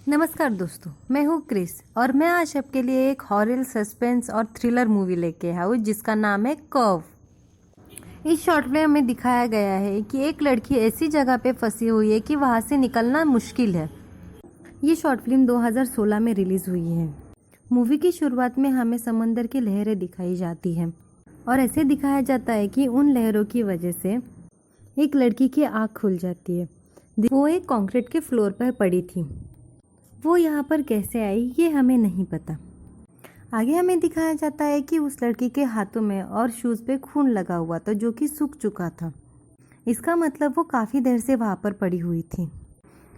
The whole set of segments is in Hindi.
नमस्कार दोस्तों, मैं हूँ क्रिस और मैं आज आपके लिए एक हॉरर सस्पेंस और थ्रिलर मूवी लेके आया हूँ जिसका नाम है कर्व। इस शॉर्ट फिल्म में दिखाया गया है कि एक लड़की ऐसी जगह पे फंसी हुई है कि वहाँ से निकलना मुश्किल है। ये शॉर्ट फिल्म 2016 में रिलीज़ हुई है। मूवी की शुरुआत में हमें समंदर की लहरें दिखाई जाती हैं और ऐसे दिखाया जाता है कि उन लहरों की वजह से एक लड़की की आँख खुल जाती है। वो एक कंक्रीट के फ्लोर पर पड़ी थी। वो यहाँ पर कैसे आई ये हमें नहीं पता। आगे हमें दिखाया जाता है कि उस लड़की के हाथों में और शूज़ पे खून लगा हुआ था जो कि सूख चुका था। इसका मतलब वो काफ़ी देर से वहाँ पर पड़ी हुई थी,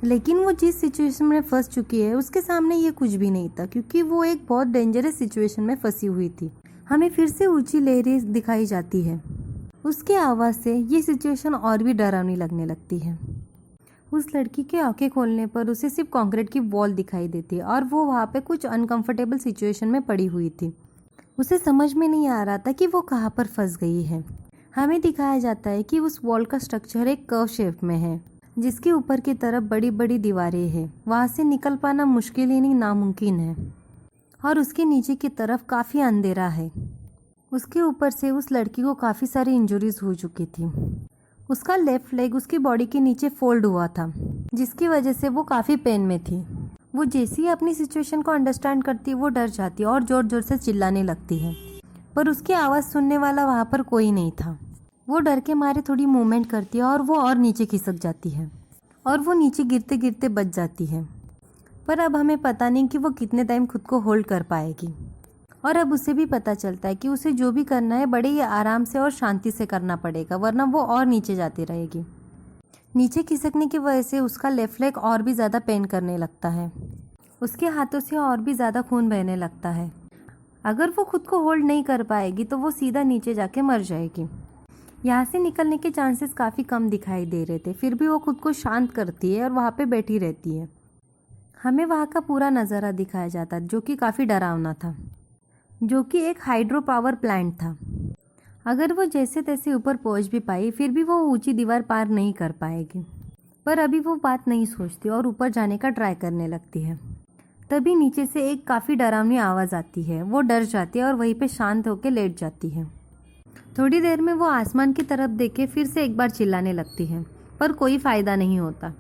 लेकिन वो जिस सिचुएशन में फंस चुकी है उसके सामने ये कुछ भी नहीं था, क्योंकि वो एक बहुत डेंजरस सिचुएशन में फंसी हुई थी। हमें फिर से ऊंची लहरें दिखाई जाती है। उसके आवाज़ से ये सिचुएशन और भी डरावनी लगने लगती है। उस लड़की के आंखें खोलने पर उसे सिर्फ कंक्रीट की वॉल दिखाई देती है और वो वहाँ पे कुछ अनकंफर्टेबल सिचुएशन में पड़ी हुई थी। उसे समझ में नहीं आ रहा था कि वो कहाँ पर फंस गई है। हमें दिखाया जाता है कि उस वॉल का स्ट्रक्चर एक कर्व शेप में है, जिसके ऊपर की तरफ बड़ी बड़ी दीवारें हैं। वहाँ से निकल पाना मुश्किल ही नहीं नामुमकिन है और उसके नीचे की तरफ काफ़ी अंधेरा है। उसके ऊपर से उस लड़की को काफ़ी सारी इंजरीज हो चुकी थी। उसका लेफ्ट लेग उसकी बॉडी के नीचे फोल्ड हुआ था, जिसकी वजह से वो काफ़ी पेन में थी। वो जैसे ही अपनी सिचुएशन को अंडरस्टैंड करती है वो डर जाती है और ज़ोर ज़ोर से चिल्लाने लगती है, पर उसकी आवाज़ सुनने वाला वहाँ पर कोई नहीं था। वो डर के मारे थोड़ी मूवमेंट करती है और वो और नीचे खिसक जाती है और वो नीचे गिरते गिरते बच जाती है। पर अब हमें पता नहीं कि वो कितने टाइम खुद को होल्ड कर पाएगी। और अब उसे भी पता चलता है कि उसे जो भी करना है बड़े ही आराम से और शांति से करना पड़ेगा, वरना वो और नीचे जाती रहेगी। नीचे खिसकने की वजह से उसका लेफ्ट लेग और भी ज़्यादा पेन करने लगता है। उसके हाथों से और भी ज़्यादा खून बहने लगता है। अगर वो खुद को होल्ड नहीं कर पाएगी तो वो सीधा नीचे जाके मर जाएगी। यहाँ से निकलने के चांसेस काफ़ी कम दिखाई दे रहे थे, फिर भी वो खुद को शांत करती है और वहाँ पे बैठी रहती है। हमें वहाँ का पूरा नज़ारा दिखाया जाता है जो कि काफ़ी डरावना था, जो कि एक हाइड्रो पावर प्लांट था। अगर वो जैसे तैसे ऊपर पहुंच भी पाई फिर भी वो ऊंची दीवार पार नहीं कर पाएगी। पर अभी वो बात नहीं सोचती और ऊपर जाने का ट्राई करने लगती है। तभी नीचे से एक काफ़ी डरावनी आवाज़ आती है। वो डर जाती है और वहीं पे शांत होकर लेट जाती है। थोड़ी देर में वो आसमान की तरफ देखे फिर से एक बार चिल्लाने लगती है, पर कोई फ़ायदा नहीं होता।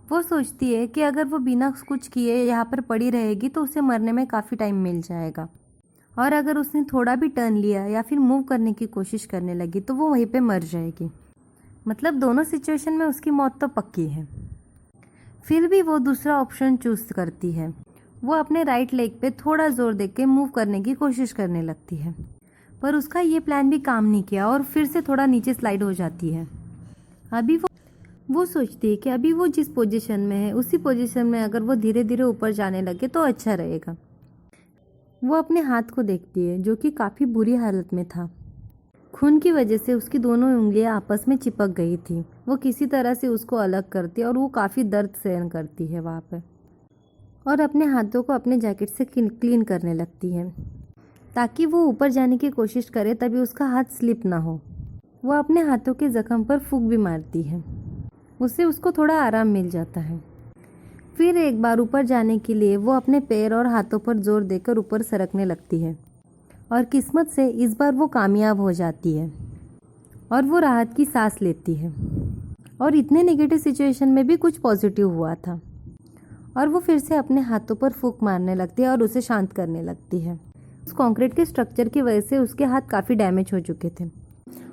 वो सोचती है कि अगर वो बिना कुछ किए यहाँ पर पड़ी रहेगी तो उसे मरने में काफ़ी टाइम मिल जाएगा, और अगर उसने थोड़ा भी टर्न लिया या फिर मूव करने की कोशिश करने लगी तो वो वहीं पे मर जाएगी। मतलब दोनों सिचुएशन में उसकी मौत तो पक्की है। फिर भी वो दूसरा ऑप्शन चूज़ करती है। वो अपने राइट लेग पे थोड़ा जोर देके मूव करने की कोशिश करने लगती है, पर उसका ये प्लान भी काम नहीं किया और फिर से थोड़ा नीचे स्लाइड हो जाती है। अभी वो सोचती है कि अभी वो जिस पोजीशन में है उसी पोजीशन में अगर वो धीरे धीरे ऊपर जाने लगे तो अच्छा रहेगा। वो अपने हाथ को देखती है जो कि काफ़ी बुरी हालत में था। खून की वजह से उसकी दोनों उंगलियां आपस में चिपक गई थी। वो किसी तरह से उसको अलग करती है और वो काफ़ी दर्द सहन करती है वहाँ पर, और अपने हाथों को अपने जैकेट से क्लीन करने लगती है ताकि वो ऊपर जाने की कोशिश करे तभी उसका हाथ स्लिप ना हो। वो अपने हाथों के ज़ख्म पर फूंक भी मारती है, उससे उसको थोड़ा आराम मिल जाता है। फिर एक बार ऊपर जाने के लिए वो अपने पैर और हाथों पर जोर देकर ऊपर सरकने लगती है और किस्मत से इस बार वो कामयाब हो जाती है और वो राहत की सांस लेती है। और इतने नेगेटिव सिचुएशन में भी कुछ पॉजिटिव हुआ था और वो फिर से अपने हाथों पर फूंक मारने लगती है और उसे शांत करने लगती है। उस कंक्रीट के स्ट्रक्चर की वजह से उसके हाथ काफ़ी डैमेज हो चुके थे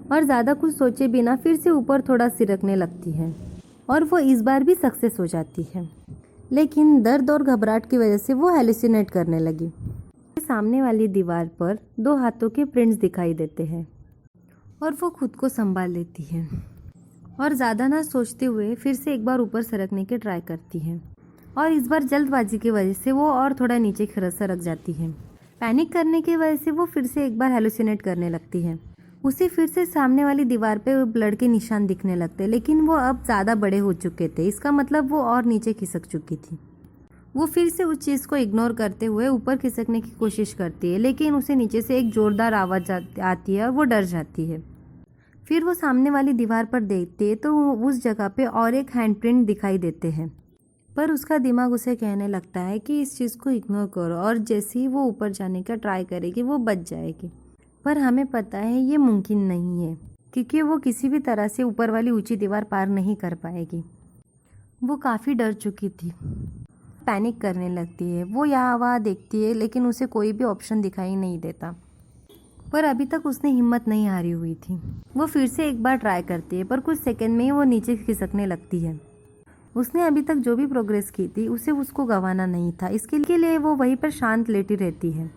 और ज़्यादा कुछ सोचे बिना फिर से ऊपर थोड़ा सिरकने लगती है और वो इस बार भी सक्सेस हो जाती है। लेकिन दर्द और घबराहट की वजह से वो हेलुसिनेट करने लगी। सामने वाली दीवार पर दो हाथों के प्रिंट्स दिखाई देते हैं और वो खुद को संभाल लेती है और ज़्यादा ना सोचते हुए फिर से एक बार ऊपर सरकने की ट्राई करती है, और इस बार जल्दबाजी की वजह से वो और थोड़ा नीचे सरक जाती है। पैनिक करने की वजह से वो फिर से एक बार हेलुसिनेट करने लगती है। उसे फिर से सामने वाली दीवार पे ब्लड के निशान दिखने लगते, लेकिन वो अब ज़्यादा बड़े हो चुके थे। इसका मतलब वो और नीचे खिसक चुकी थी। वो फिर से उस चीज़ को इग्नोर करते हुए ऊपर खिसकने की कोशिश करती है, लेकिन उसे नीचे से एक ज़ोरदार आवाज़ आती है और वो डर जाती है। फिर वो सामने वाली दीवार पर देखती है तो उस जगह पे और एक हैंडप्रिंट दिखाई देते हैं। पर उसका दिमाग उसे कहने लगता है कि इस चीज़ को इग्नोर करो, और जैसे ही वो ऊपर जाने का ट्राई करेगी वो बच जाएगी। पर हमें पता है ये मुमकिन नहीं है, क्योंकि वो किसी भी तरह से ऊपर वाली ऊंची दीवार पार नहीं कर पाएगी। वो काफ़ी डर चुकी थी, पैनिक करने लगती है। वो यहाँ वहाँ देखती है लेकिन उसे कोई भी ऑप्शन दिखाई नहीं देता। पर अभी तक उसने हिम्मत नहीं हारी हुई थी। वो फिर से एक बार ट्राई करती है, पर कुछ सेकंड में ही वो नीचे खिसकने लगती है। उसने अभी तक जो भी प्रोग्रेस की थी उसे उसको गंवाना नहीं था, इसके लिए वो वहीं पर शांत लेटी रहती है।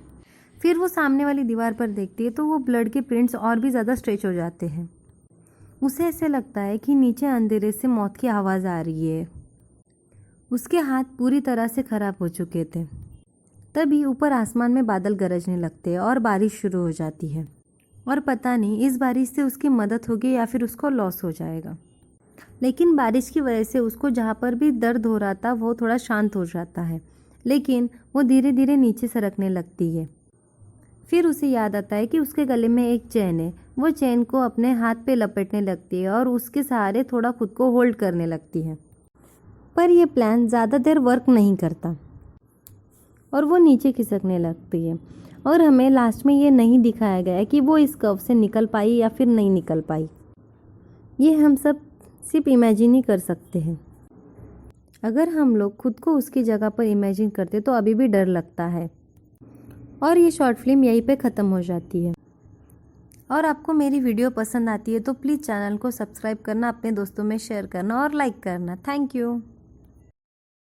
फिर वो सामने वाली दीवार पर देखती है तो वो ब्लड के प्रिंट्स और भी ज़्यादा स्ट्रेच हो जाते हैं। उसे ऐसे लगता है कि नीचे अंधेरे से मौत की आवाज़ आ रही है। उसके हाथ पूरी तरह से खराब हो चुके थे। तभी ऊपर आसमान में बादल गरजने लगते हैं और बारिश शुरू हो जाती है। और पता नहीं इस बारिश से उसकी मदद होगी या फिर उसको लॉस हो जाएगा। लेकिन बारिश की वजह से उसको जहाँ पर भी दर्द हो रहा था वो थोड़ा शांत हो जाता है, लेकिन वो धीरे धीरे नीचे सरकने लगती है। फिर उसे याद आता है कि उसके गले में एक चेन है। वो चेन को अपने हाथ पे लपेटने लगती है और उसके सहारे थोड़ा खुद को होल्ड करने लगती है। पर यह प्लान ज़्यादा देर वर्क नहीं करता और वो नीचे खिसकने लगती है। और हमें लास्ट में ये नहीं दिखाया गया है कि वो इस कर्व से निकल पाई या फिर नहीं निकल पाई। ये हम सब सिर्फ इमेजिन ही कर सकते हैं। अगर हम लोग खुद को उसकी जगह पर इमेजिन करते तो अभी भी डर लगता है। और ये शॉर्ट फिल्म यहीं पे ख़त्म हो जाती है। और आपको मेरी वीडियो पसंद आती है तो प्लीज़ चैनल को सब्सक्राइब करना, अपने दोस्तों में शेयर करना और लाइक करना। Thank you.